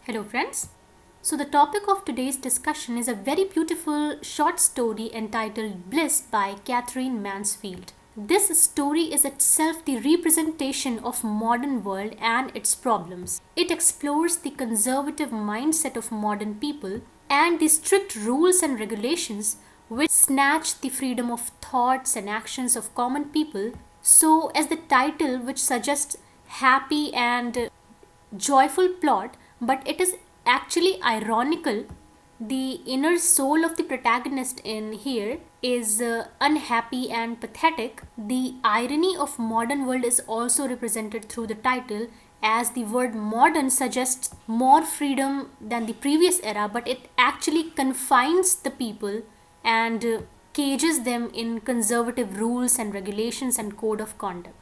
Hello, friends. So, the topic of today's discussion is a very beautiful short story entitled Bliss by Catherine Mansfield. This story is itself the representation of modern world and its problems. It explores the conservative mindset of modern people and the strict rules and regulations which snatch the freedom of thoughts and actions of common people. So, as the title which suggests happy and joyful plot, but it is actually ironical. The inner soul of the protagonist in here is unhappy and pathetic. The irony of modern world is also represented through the title, as the word modern suggests more freedom than the previous era, but it actually confines the people and cages them in conservative rules and regulations and code of conduct.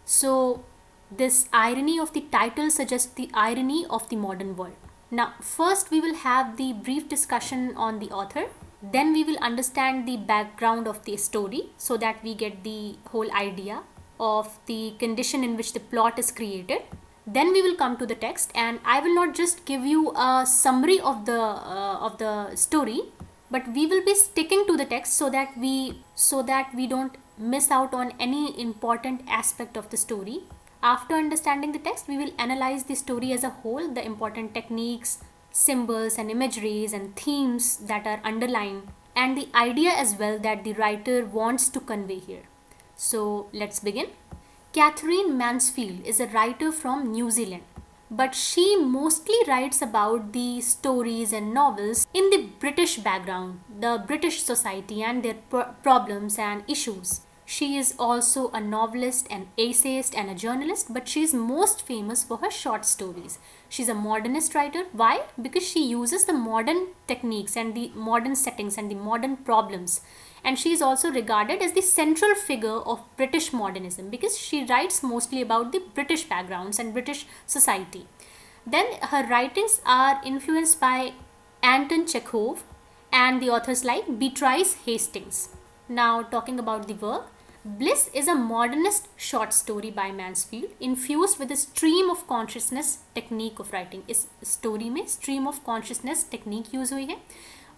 So, this irony of the title suggests the irony of the modern world. Now, first we will have the brief discussion on the author. Then we will understand the background of the story so that we get the whole idea of the condition in which the plot is created. Then we will come to the text, and I will not just give you a summary of the story, but we will be sticking to the text so that we don't miss out on any important aspect of the story. After understanding the text, we will analyze the story as a whole, the important techniques, symbols and imageries and themes that are underlying, and the idea as well that the writer wants to convey here. So let's begin. Catherine Mansfield is a writer from New Zealand, but she mostly writes about the stories and novels in the British background, the British society and their problems and issues. She is also a novelist, an essayist, and a journalist, but she is most famous for her short stories. She's a modernist writer. Why? Because she uses the modern techniques and the modern settings and the modern problems. And she is also regarded as the central figure of British modernism because she writes mostly about the British backgrounds and British society. Then her writings are influenced by Anton Chekhov and the authors like Beatrice Hastings. Now, talking about the work, Bliss is a modernist short story by Mansfield infused with a stream of consciousness technique of writing. इस story में stream of consciousness technique use हुई है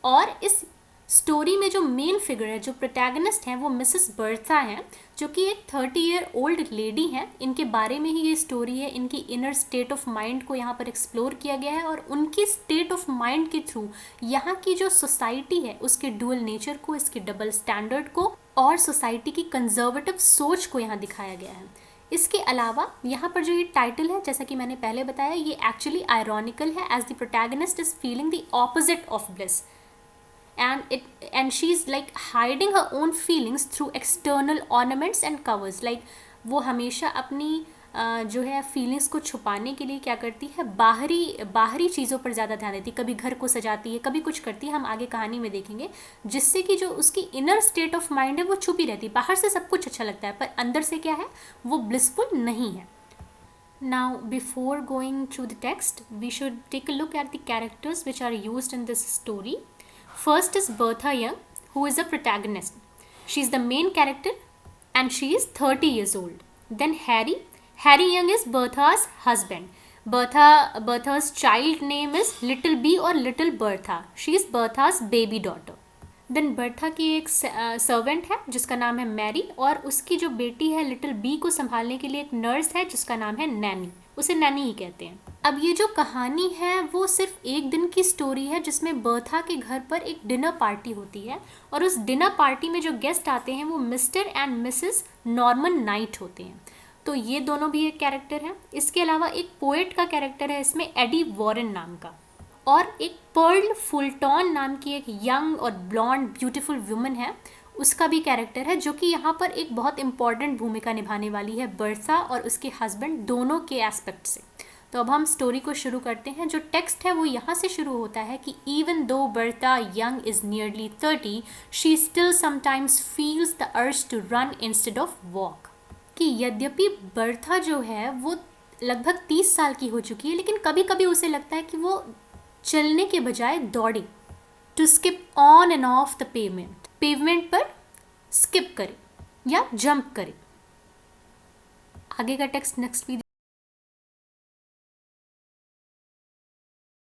और इस story में जो main figure है, जो प्रोटैगनिस्ट हैं, वो मिसेस बर्था हैं, जो कि एक 30-year old लेडी हैं. इनके बारे में ही ये स्टोरी है. इनकी इनर स्टेट ऑफ माइंड को यहाँ पर एक्सप्लोर किया गया है और उनकी स्टेट ऑफ माइंड के थ्रू यहाँ की जो सोसाइटी है उसके डुअल नेचर को, इसके डबल स्टैंडर्ड को और सोसाइटी की कंजर्वेटिव सोच को यहाँ दिखाया गया है. इसके अलावा यहाँ पर जो ये टाइटल है, जैसा कि मैंने पहले बताया, ये एक्चुअली आयरॉनिकल है as the protagonist is feeling the opposite of bliss. And she's like hiding her own feelings through external ornaments and covers. Like वो हमेशा अपनी जो है फीलिंग्स को छुपाने के लिए क्या करती है, बाहरी चीज़ों पर ज़्यादा ध्यान देती है. कभी घर को सजाती है, कभी कुछ करती है, हम आगे कहानी में देखेंगे, जिससे कि जो उसकी इनर स्टेट ऑफ माइंड है वो छुपी रहती है. बाहर से सब कुछ अच्छा लगता है पर अंदर से क्या है, वो ब्लिसफुल नहीं है. Now, before going through the text, we should take a look at the characters which are used in this story. First is Bertha Young, who is the protagonist. She is the main character and she is 30 years old. Then Harry Young is Bertha's husband. Bertha's child name is Little B or Little Bertha. She is Bertha's baby daughter. Then Bertha की एक servant है जिसका नाम है Mary और उसकी जो बेटी है लिटिल बी को संभालने के लिए एक नर्स है जिसका नाम है नैनी. उसे नैनी ही कहते हैं. अब ये जो कहानी है वो सिर्फ एक दिन की स्टोरी है जिसमें बर्था के घर पर एक डिनर पार्टी होती है और उस डिनर पार्टी में जो गेस्ट आते हैं वो mister and Mrs Norman night होते हैं. तो ये दोनों भी एक कैरेक्टर हैं. इसके अलावा एक पोएट का कैरेक्टर है इसमें, एडी वॉरेन नाम का, और एक पर्ल फुलटॉन नाम की एक यंग और ब्लॉन्ड ब्यूटीफुल वुमन है, उसका भी कैरेक्टर है, जो कि यहाँ पर एक बहुत इंपॉर्टेंट भूमिका निभाने वाली है बर्था और उसके हस्बैंड दोनों के एस्पेक्ट से. तो अब हम स्टोरी को शुरू करते हैं. जो टेक्स्ट है वो यहाँ से शुरू होता है कि even though Bertha Young is nearly 30, she still sometimes feels the urge to run instead of walk. कि यद्यपि बर्था जो है वो लगभग 30 साल की हो चुकी है, लेकिन कभी कभी उसे लगता है कि वो चलने के बजाय दौड़े, to skip on and off the pavement पर स्किप करे या जंप करे. आगे का टेक्स्ट नेक्स्ट वी